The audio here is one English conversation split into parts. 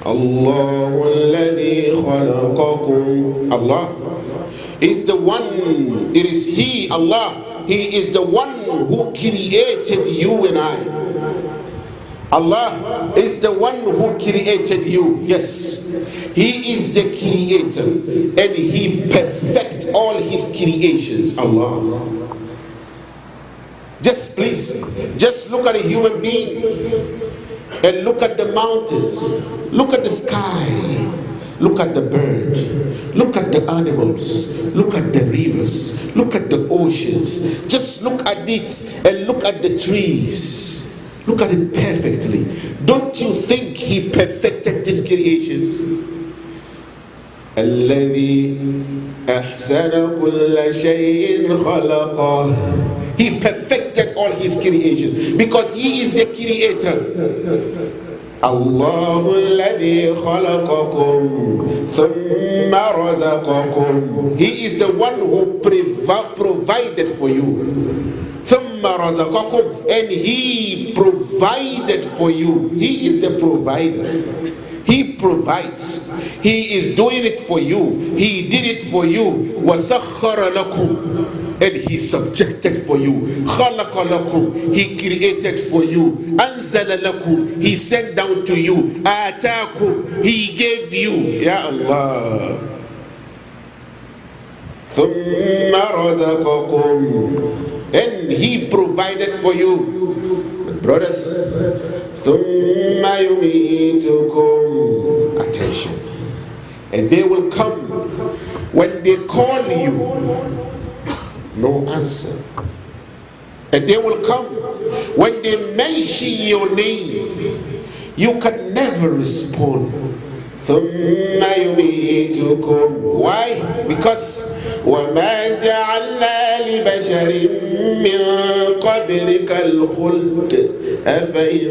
Allahu alladhi khalaqakum. Allah is the one, it is He, Allah, He is the one who created you and I. Allah is the one who created you. Yes, He is the creator and He perfects all His creations. Allah. Just please, just look at a human being and look at the mountains, look at the sky, look at the bird, look at the animals, look at the rivers, look at the oceans. Just look at it and look at the trees. Look at it perfectly. Don't you think He perfected these creations? الذي أحسن كل شيء خلقه. He perfected all His creations because He is the creator. الله الذي خلقكم ثم رزقكم. He is the one who provided for you. ثم رزقكم, and He provided for you. He is the provider. He provides. He is doing it for you. He did it for you. وَسَخَّرَ لَكُمْ, and He subjected for you. خَلَقَ لَكُمْ, He created for you. أَنزَلَ لَكُمْ, He sent down to you. آتَاكُمْ, He gave you. Ya Allah. ثُمَّ رَزَقَكُمْ, and He provided for you. But brothers, ثُمَّ يُمِيتُكُمْ, attention. And they will come when they call you, no answer. And they will come when they mention your name, you can never respond. ثُمَّ يُمِيتُكُمْ. Why? Because وَمَا جَعَلْنَا لِبَشَرٍ مِّن قَبْلِكَ الْخُلْدَ أَفَإِن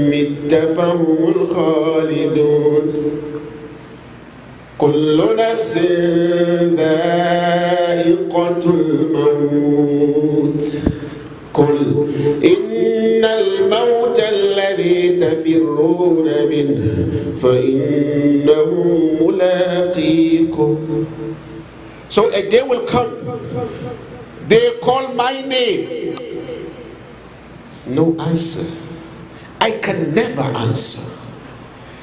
مِّتَّ فَهُمُ الْخَالِدُونَ كُلُّ نَفْسٍ ذَائِقَةُ الْمَوْتِ قُلْ إِنَّ الْمَوْتَ الَّذِي تَفِرُّونَ مِنْهُ فَإِنَّهُ مُلَاقِيكُمْ. So a day will come, they call my name, no answer. I can never answer.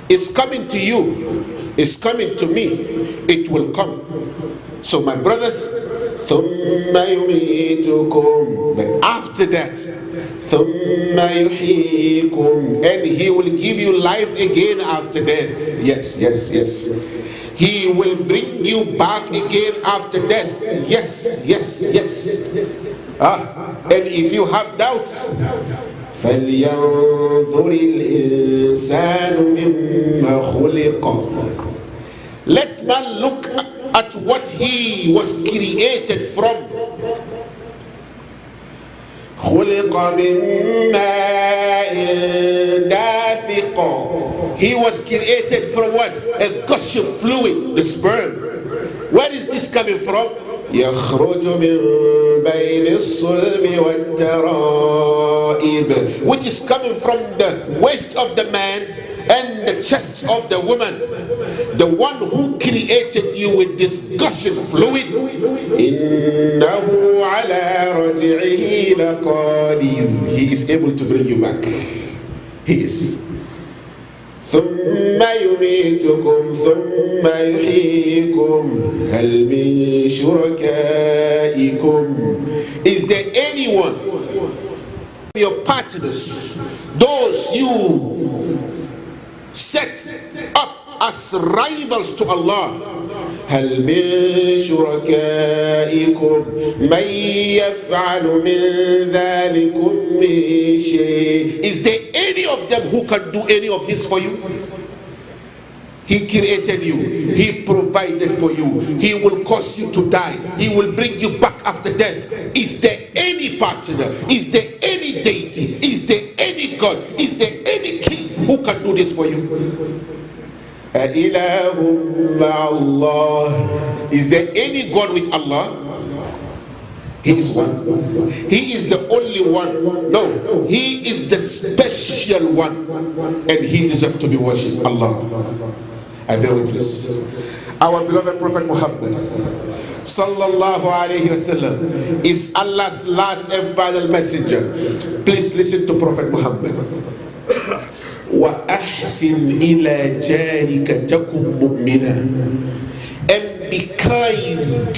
It's coming to you, it's coming to me, it will come. So my brothers, ثُمَّ يُمِيتُكُمْ, but after that, ثُمَّ يُحْيِيكُمْ, and He will give you life again after death. Yes, yes, yes. He will bring you back again after death. Yes, yes, yes. And if you have doubts, فَلْيَنْظُرِ الْإِنسَانُ مِمَّا خُلِقَ. Let man look at what he was created from. خُلِقَ مِن مَّاءٍ دَافِقٍ. He was created from what? A gush of fluid, the sperm. Where is this coming from? يخرج من بين الصلب والترائب, which is coming from the waist of the man and the chest of the woman. The one who created you with this gushing fluid, إنه على رجعه لقادر. He is able to bring you back. He is. ثم يميتكم ثم يحييكم هل من شركائكم. Is there anyone, your partners, those you set up as rivals to Allah, هل من شركائكم من يفعل من ذلكم من شيء. Is there any of them who can do any of this for you? He created you, He provided for you, He will cause you to die, He will bring you back after death. Is there any partner? Is there any deity? Is there any God? Is there any king who can do this for you? أَإِلَهٌ مَّعَ اللَّهِ. Is there any God with Allah? He is one. He is the only one. No, He is the special one, and He deserves to be worshipped. Allah. I bear witness. Our beloved Prophet Muhammad sallallahu alayhi wasallam is Allah's last and final messenger. Please listen to Prophet Muhammad. وَأَحْسِنْ إِلَى جَارِكَ تَكُنْ مُؤْمِنًا. And be kind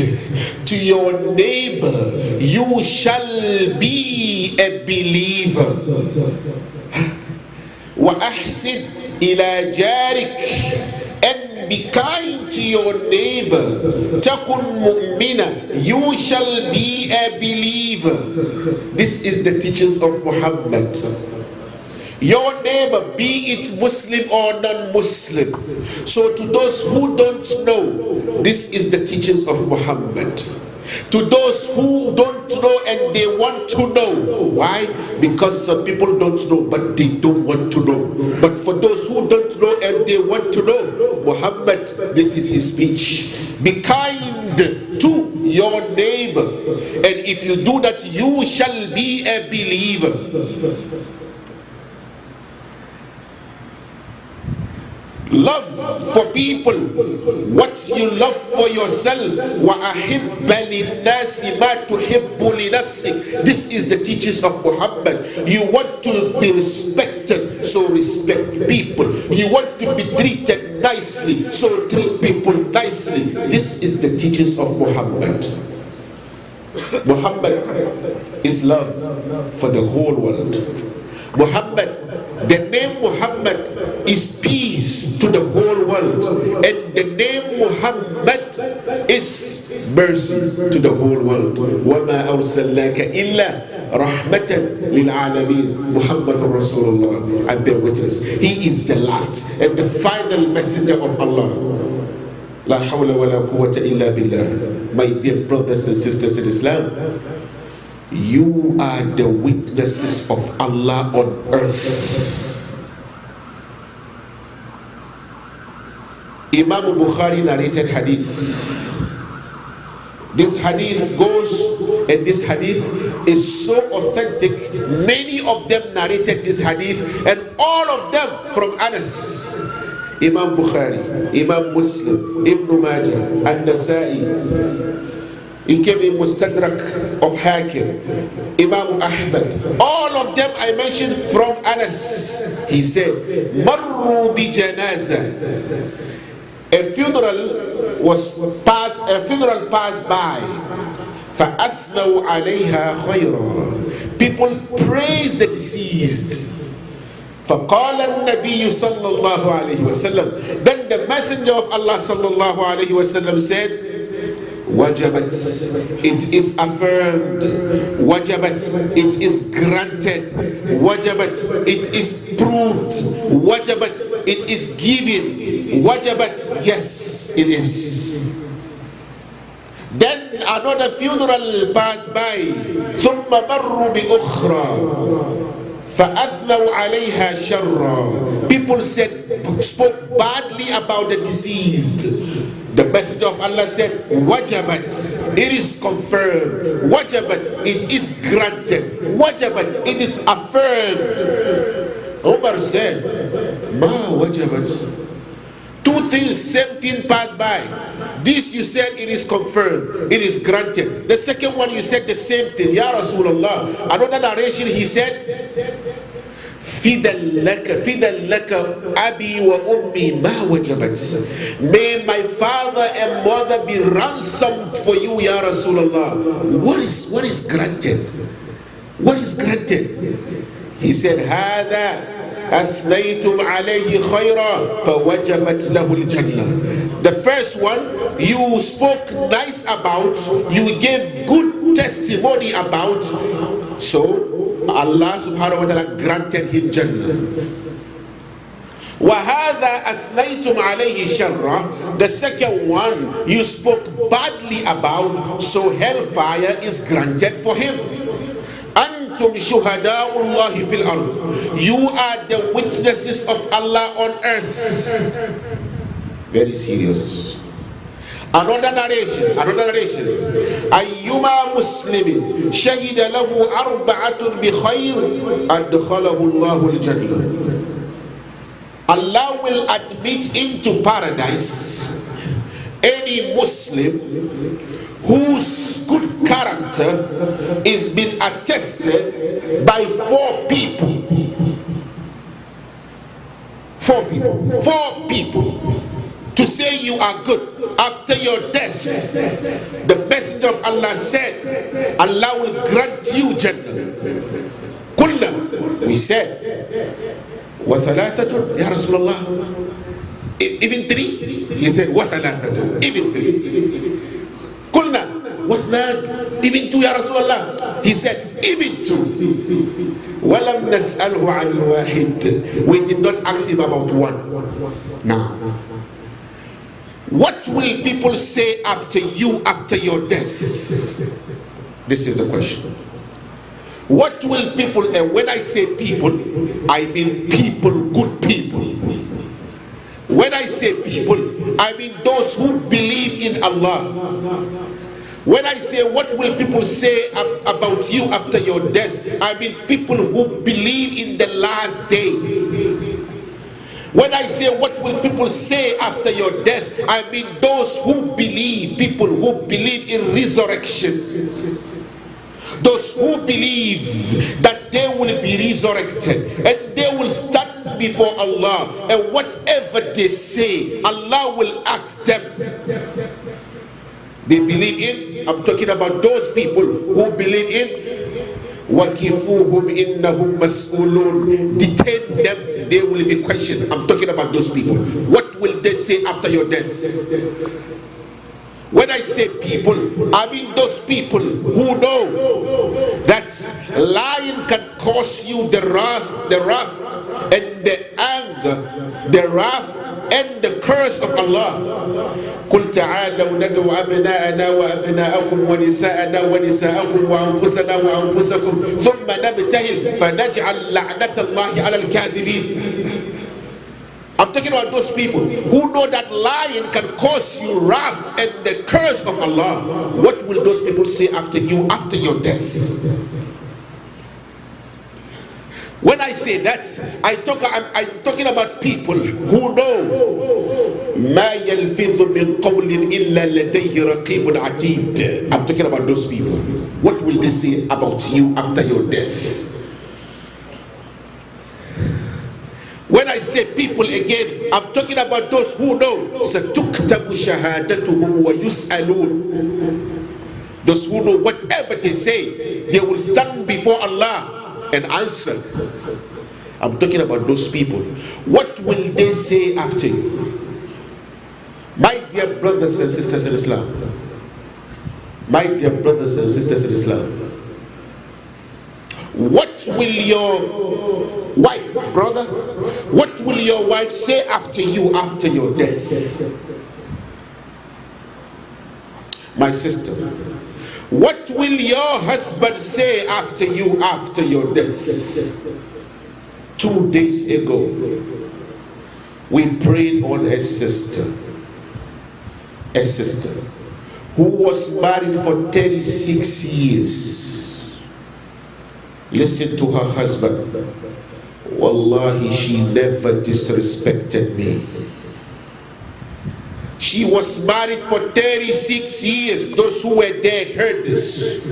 to your neighbor, you shall be a believer. وَأَحْسِنْ إِلَى جَارِكَ. And be kind to your neighbor. Takun mu'mina. You shall be a believer. This is the teachings of Muhammad. Your neighbor, be it Muslim or non-Muslim. So to those who don't know, this is the teachings of Muhammad. To those who don't know and they want to know. Why? Because some people don't know but they don't want to know. But for those who don't know and they want to know, Muhammad, this is his speech. Be kind to your neighbor, and if you do that, you shall be a believer. Love for people what you love for yourself. وَأَحِبَّ لِلنَّاسِ مَا تُحِبُّ لِنَفْسِكَ. This is the teachings of Muhammad. You want to be respected, so respect people. You want to be treated nicely, so treat people nicely. This is the teachings of Muhammad. Muhammad is love for the whole world. Muhammad, the name Muhammad is peace to the whole world, and the name Muhammad is mercy to the whole world. وَمَا أَرْسَلْنَاكَ إِلَّا رَحْمَةً لِلْعَالَمِينَ. Muhammad Rasulullah, I bear witness. He is the last and the final messenger of Allah. La hawla wa la quwwata illa billah. My dear brothers and sisters in Islam, you are the witnesses of Allah on earth. Imam Bukhari narrated hadith. This hadith goes, and this hadith is so authentic. Many of them narrated this hadith, and all of them from Anas. Imam Bukhari, Imam Muslim, Ibn Majah, An-Nasa'i. He came in Mustadrak of Hakim, Imam Ahmad. All of them I mentioned from Anas. He said, Marru bi janaza. A funeral passed by. فَأَثْنَوْا عَلَيْهَا خَيْرًا. People praise the deceased. فَقَالَ النَّبِيُّ صَلَّى اللَّهُ عَلَيْهِ وَسَلَّمْ. Then the messenger of Allah sallallahu alayhi wa sallam said, Wajabat, it is affirmed. Wajabat, it is granted. Wajabat, it is proved. Wajabat, it is given. Wajabat, yes, it is. Then another funeral passed by. ثم مروا بأخرى فأثنوا عليها شرا. People spoke badly about the deceased. The messenger of Allah said, Wajabat, it is confirmed. Wajabat, it is granted. Wajabat, it is affirmed. Umar said, Ma wajabat. Two things, same thing passed by. This you said it is confirmed, it is granted. The second one you said the same thing. Ya Rasulullah. Another narration he said, Fidan laka abi wa ummi ma wajabat. May my father and mother be ransomed for you, Ya Rasulullah. What is granted? What is granted? He said, Hada أثنيتم عليه خيرا فوجبت له الجنة. The first one you spoke nice about, you gave good testimony about, so Allah subhanahu wa ta'ala granted him Jannah. وَهَذَا أَثْنَيْتُمْ عَلَيْهِ شَرًّا. The second one you spoke badly about, so hellfire is granted for him. أَنْتُمْ شُهَدَاءُ اللَّهِ فِي الْأَرْضِ. You are the witnesses of Allah on earth. Very serious. Another narration. أَيُّمَا مُسْلِمٍ شَهِدَ لَهُ أَرْبَعَةٌ بِخَيْرٍ أَدْخَلَهُ اللَّهُ الْجَنَّةِ. Allah will admit into paradise any Muslim whose good character is been attested by 4 people. 4 people. 4 people. To say you are good after your death. The Messenger of Allah said, Allah will grant you Jannah. Kulna, we said, وَثَلَاثَةٌ Ya Rasulullah. Even 3? He said, وَثَلَاثَةٌ. Even 3. Kulna, وَثْنَانٌ. Even 2 Ya Rasulullah. He said, even 2. وَلَمْ نَسْأَلْهُ عَنْ الْوَاحِدِ. We did not ask him about 1. Now, what will people say after you, after your death? This is the question. What will people, and when I say people, I mean people, good people. When I say people, I mean those who believe in Allah. When I say what will people say about you after your death, I mean people who believe in the last day. When I say what will people say after your death, I mean those who believe, people who believe in resurrection. Those who believe that they will be resurrected and they will stand before Allah, and whatever they say, Allah will ask them. They believe in, I'm talking about those people who believe in وَكِفُوهُمْ إِنَّهُمْ مَسْئُولُونَ. Detain them, they will be questioned. I'm talking about those people. What will they say after your death? When I say people, I mean those people who know that lying can cause you the wrath and the anger, the wrath and the curse of Allah. قل تعالوا ندعو أبناءنا وأبناءكم ونساءنا ونساءكم وأنفسنا وأنفسكم ثم نبتهل فنجعل لعنة الله على الكاذبين. I'm talking about those people who know that lying can cause you wrath and the curse of Allah. What will those people say after you, after your death? When I say that, I'm talking about people who know ما يلفظ من قول إلا لديه رقيب عتيد. I'm talking about those people. What will they say about you after your death? When I say people again, I'm talking about those who know سَتُكْتَبُ شَهَادَتُهُمْ وَيُسْأَلُونَ. Those who know whatever they say, they will stand before Allah and answer. I'm talking about those people. What will they say after you? My dear brothers and sisters in Islam, my dear brothers and sisters in Islam, what will your wife, brother, what will your wife say after you, after your death? My sister, what will your husband say after you, after your death? 2 days ago, we prayed on a sister who was married for 36 years. Listen to her husband. Wallahi, she never disrespected me. She was married for 36 years. Those who were there heard this.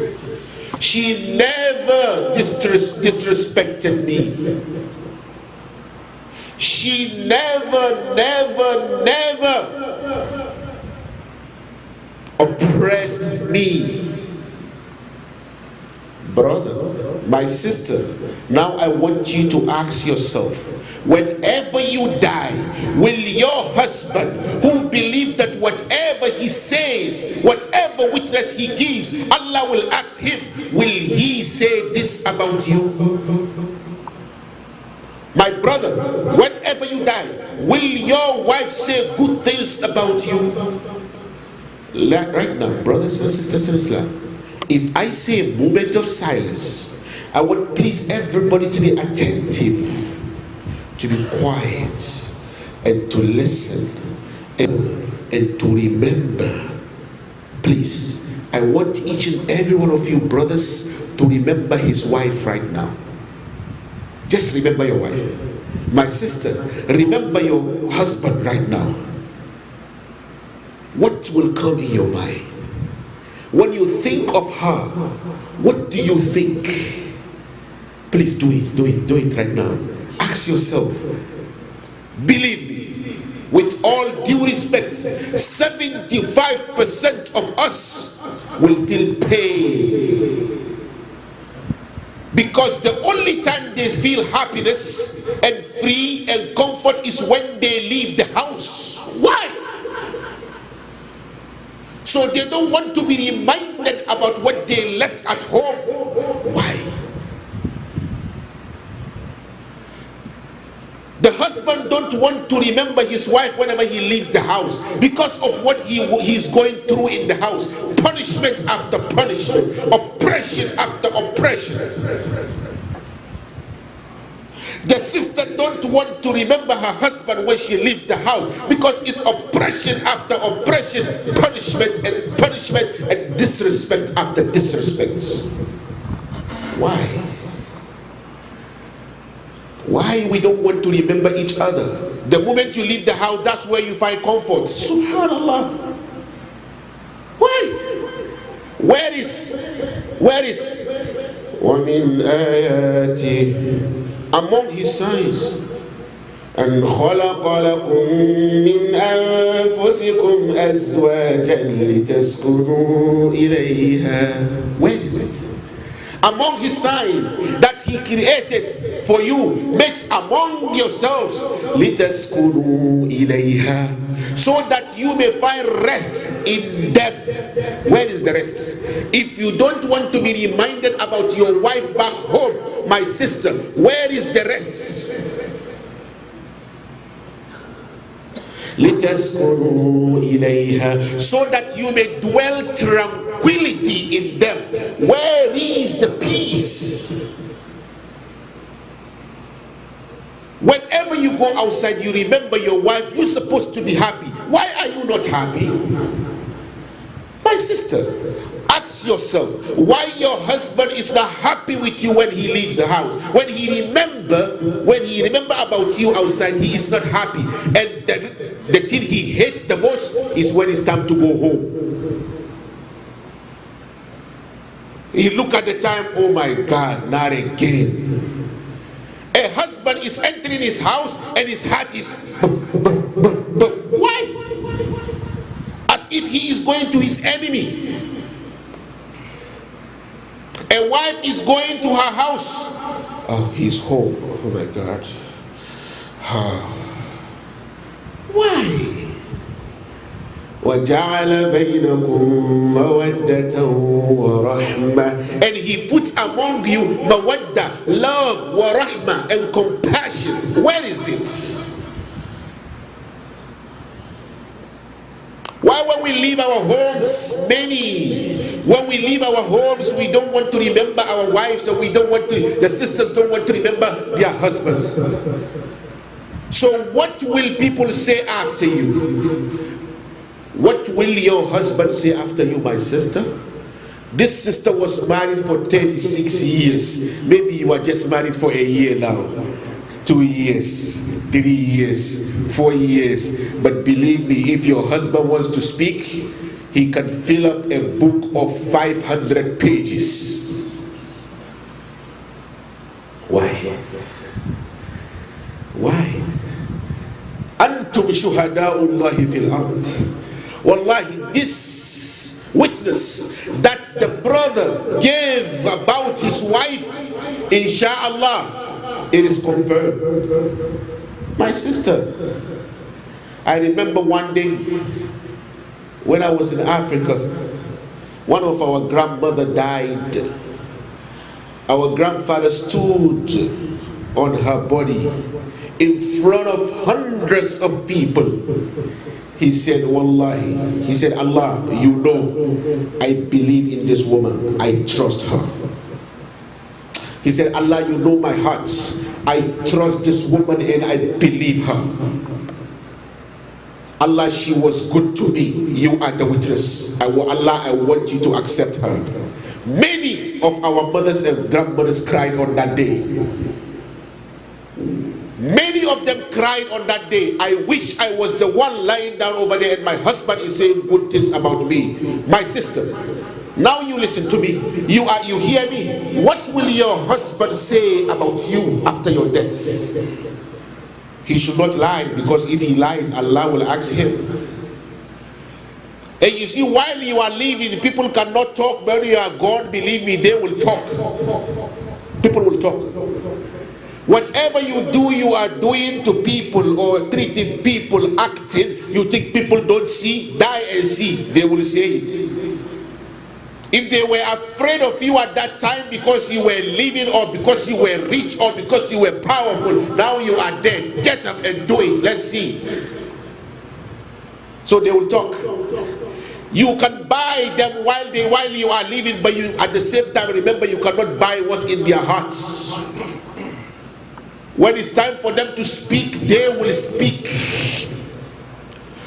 She never disrespected me. She never oppressed me. Brother, my sister, now I want you to ask yourself, whenever you die, will your husband, who believes that whatever he says, whatever witness he gives, Allah will ask him, will he say this about you? My brother, whenever you die, will your wife say good things about you? Right now, brothers and sisters in Islam, if I say a moment of silence, I would please everybody to be attentive, to be quiet, and to listen, and to remember. Please, I want each and every one of you brothers to remember his wife right now. Just remember your wife. My sister, remember your husband right now. What will come in your mind? When you think of her, what do you think? Please do it right now. Ask yourself. Believe me, with all due respect, 75% of us will feel pain. Because the only time they feel happiness and free and comfort is when they leave the house. Why? So they don't want to be reminded about what they left at home. Why? The husband don't want to remember his wife whenever he leaves the house because of what he's going through in the house. Punishment after punishment, oppression after oppression. The sister don't want to remember her husband when she leaves the house because it's oppression after oppression, punishment and disrespect after disrespect. Why? Why we don't want to remember each other? The moment you leave the house, that's where you find comfort. Subhanallah. Why? Where is وَمِنْ آيَاتِهِ among his signs أَنْ خَلَقَ لَكُم مِّنْ أَنفُسِكُمْ أَزْوَاجًا لِتَسْكُنُوا إِلَيْهَا. Where is it? Among his signs that he created for you, mates among yourselves, لِتَسْكُنُوا إِلَيْهَا, so that you may find rest in them. Where is the rest? If you don't want to be reminded about your wife back home, my sister, where is the rest? لِتَسْكُنُوا إِلَيْهَا, so that you may dwell tranquility in them. Where is the peace? Whenever you go outside, you remember your wife, you're supposed to be happy. Why are you not happy? My sister, ask yourself why your husband is not happy with you when he leaves the house. When he remember about you outside, he is not happy. And the thing he hates the most is when it's time to go home. He look at the time, oh my God, not again. A husband is entering his house and his heart is why? As if he is going to his enemy. A wife is going to her house. Oh, he's home. Oh my God. Why? وَجَعَلَ بَيْنَكُمْ مَوَدَّةً وَرَحْمَةً, and he puts among you mawadda, love, wa rahmah, and compassion. Where is it? Why when we leave our homes, when we leave our homes, we don't want to remember our wives, or the sisters don't want to remember their husbands. So what will people say after you? What will your husband say after you, my sister? This sister was married for 36 years. Maybe you are just married for a year now. 2 years, 3 years, 4 years. But believe me, if your husband wants to speak, he can fill up a book of 500 pages. Why? Why? أنتم شهداء الله في الأرض. Wallahi, this witness that the brother gave about his wife, inshallah, it is confirmed. My sister, I remember one day when I was in Africa, one of our grandmother died. Our grandfather stood on her body in front of hundreds of people. He said, Wallahi, he said, Allah, you know, I believe in this woman. I trust her. He said, Allah, you know my heart. I trust this woman and I believe her. Allah, she was good to me. You are the witness. Allah, I want you to accept her. Many of our mothers and grandmothers cried on that day. Many of them cried on that day, I wish I was the one lying down over there and my husband is saying good things about me. My sister, now you listen to me. You hear me? What will your husband say about you after your death? He should not lie, because if he lies, Allah will ask him. And you see, while you are living, people cannot talk. When you are gone, believe me, they will talk. People will talk. Whatever you do, you are doing to people or treating people, acting, you think people don't see, die and see. They will say it. If they were afraid of you at that time because you were living, or because you were rich, or because you were powerful, now you are dead. Get up and do it. Let's see. So they will talk. You can buy them while you are living, but you at the same time remember you cannot buy what's in their hearts. When it's time for them to speak, they will speak.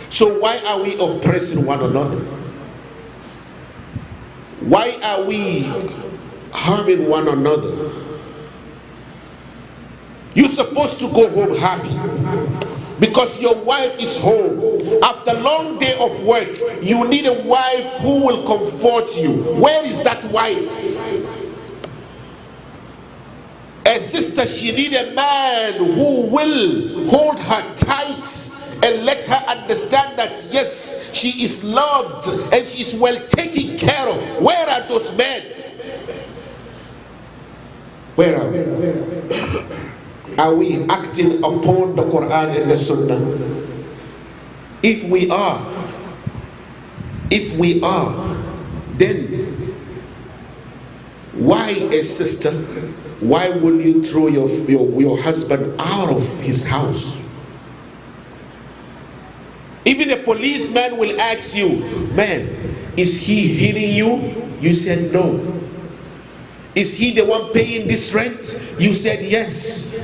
So why are we oppressing one another? Why are we harming one another? You're supposed to go home happy because your wife is home. After a long day of work, you need a wife who will comfort you. Where is that wife? A sister, she needs a man who will hold her tight and let her understand that yes, she is loved and she is well taken care of. Where are those men? Where are we? Are we acting upon the Quran and the Sunnah? If we are, then why a sister? Why will you throw your husband out of his house? Even a policeman will ask you, man, is he hitting you? You said no. Is he the one paying this rent? You said yes.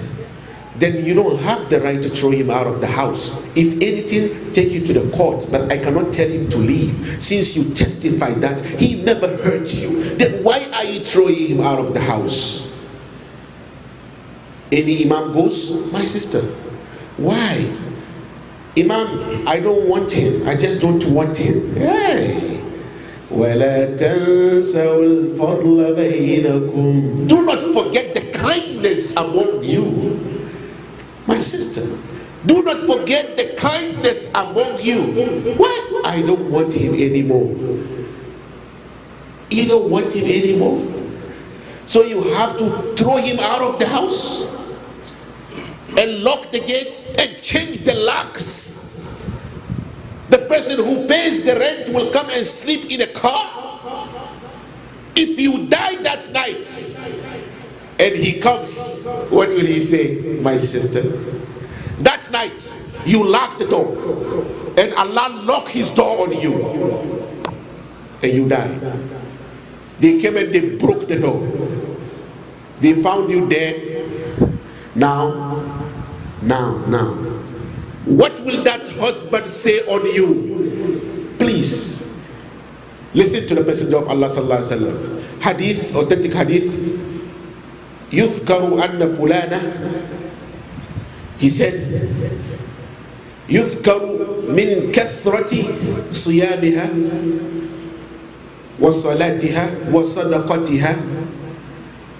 Then you don't have the right to throw him out of the house. If anything, take him to the court, but I cannot tell him to leave. Since you testified that he never hurt you, then why are you throwing him out of the house? Any imam goes, my sister, why? Imam, I don't want him. I just don't want him. Hey. وَلَا تَنْسَوْا الْفَضْلَ بَيْنَكُمْ. Do not forget the kindness among you. My sister, do not forget the kindness among you. What? I don't want him anymore. You don't want him anymore? So you have to throw him out of the house and lock the gates and change the locks. The person who pays the rent will come and sleep in a car. If you die that night and he comes, what will he say? My sister, that night you lock the door and Allah lock his door on you and you die. They came and they broke the door. They found you dead. Now. What will that husband say on you? Please listen to the messenger of Allah sallallahu alaihi wasallam. Hadith, authentic hadith. يذكر أن فلانة, he said, يذكر من كثرة صيامها وصلاتها وصدقتها.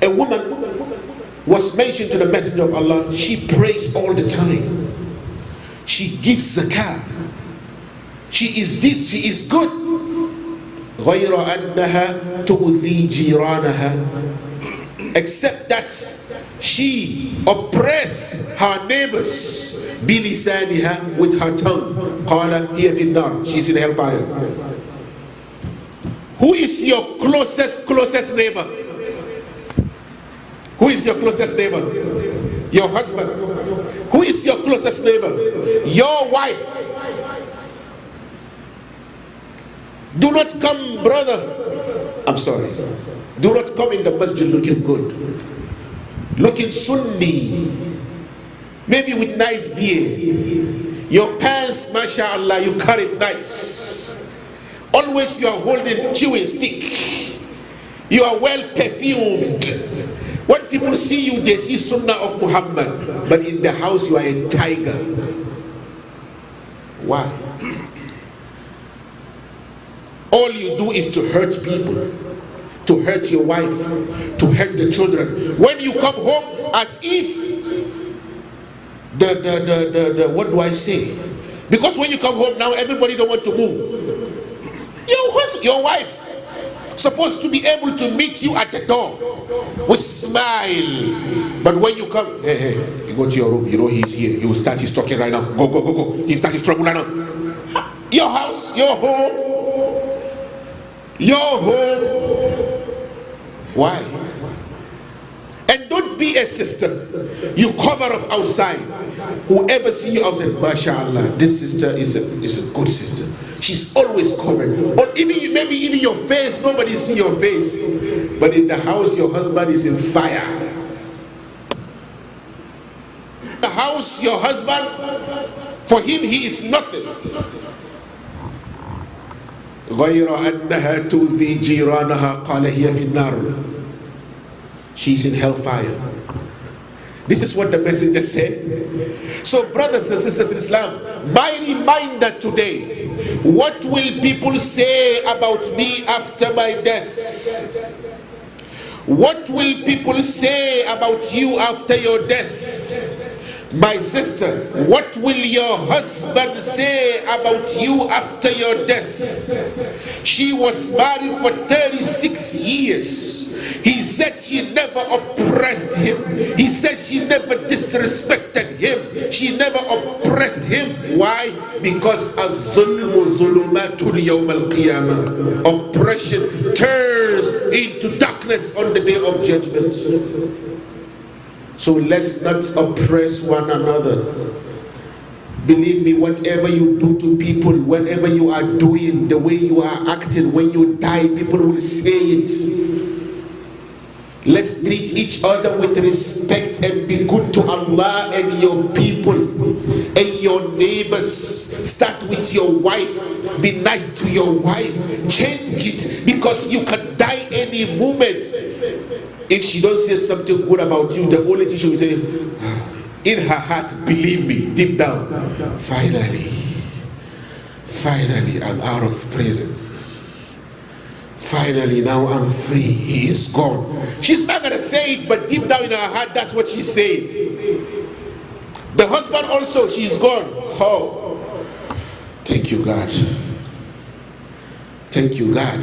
A woman was mentioned to the messenger of Allah. She prays all the time. She gives zakah. She is this, she is good. غير أنها تؤذي جيرانها. Except that she oppresses her neighbors بلسانها, with her tongue. قال هي في النار. She is in hellfire. Who is your closest neighbor? Who is your closest neighbor? Your husband. Who is your closest neighbor? Your wife. Do not come, brother. I'm sorry. Do not come in the masjid looking good, looking Sunni, maybe with nice beard. Your pants, mashallah, you carry it nice. Always you are holding chewing stick. You are well perfumed. When people see you, they see Sunnah of Muhammad, but in the house you are a tiger. Why? All you do is to hurt people, to hurt your wife, to hurt the children. When you come home, as if what do I say? Because when you come home now, everybody don't want to move. Your wife supposed to be able to meet you at the door with smile, but when you come, hey, you go to your room, you know he's here, he will start his talking right now, go, he start his trouble right now. Your house, your home. Why? And don't be a sister, you cover up outside. Whoever see you outside, mashallah, this sister is a good sister, she's always covered. Or even maybe even your face, nobody see your face, but in the house your husband is in fire. The house, your husband, for him he is nothing. غير أنها تؤذي جيرانها قال هي في النار. She's in hellfire. This is what the messenger said. So brothers and sisters in Islam, my reminder today, what will people say about me after my death? What will people say about you after your death? My sister, what will your husband say about you after your death? She was married for 36 years. He said she never oppressed him. He said she never disrespected him. She never oppressed him. Why? Because oppression turns into darkness on the day of judgment. So let's not oppress one another. Believe me, whatever you do to people, whatever you are doing, the way you are acting, when you die, people will say it. Let's treat each other with respect and be good to Allah and your people and your neighbors. Start with your wife. Be nice to your wife. Change it, because you can die any moment. If she don't say something good about you, the only thing she will say, in her heart, believe me, deep down, finally, I'm out of prison. Finally, now I'm free. He is gone. She's not going to say it, but deep down in her heart, that's what she's saying. The husband also, she's gone. Oh, thank you, God. Thank you, God.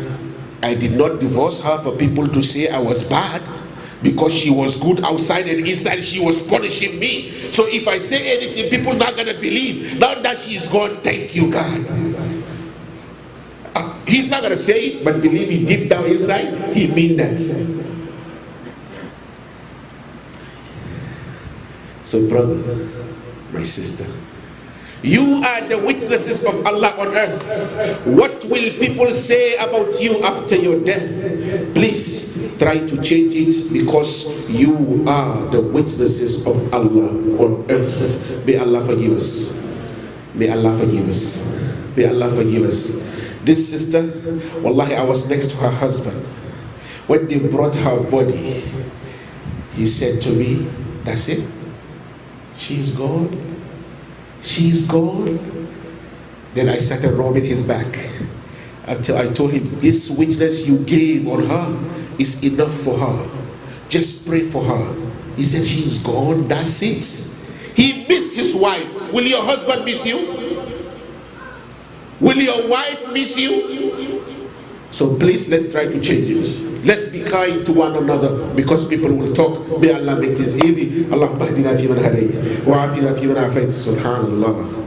I did not divorce her for people to say I was bad, because she was good outside and inside she was punishing me. So if I say anything, people are not going to believe. Now that she's gone, thank you, God. He's not going to say it, but believe me, deep down inside, he means that. So brother, my sister, you are the witnesses of Allah on earth. What will people say about you after your death? Please try to change it, because you are the witnesses of Allah on earth. May Allah forgive us. May Allah forgive us. May Allah forgive us. This sister, wallahi, I was next to her husband. When they brought her body, he said to me, that's it? She's gone? She's gone? Then I started rubbing his back until I told him, this witness you gave on her is enough for her. Just pray for her. He said, she's gone, that's it. He missed his wife. Will your husband miss you? Will your wife miss you? So please, let's try to change it. Let's be kind to one another, because people will talk. May Allah make this easy. Allahumma hdina fi man hadayt wa afina fi man afayt. Subhanallah.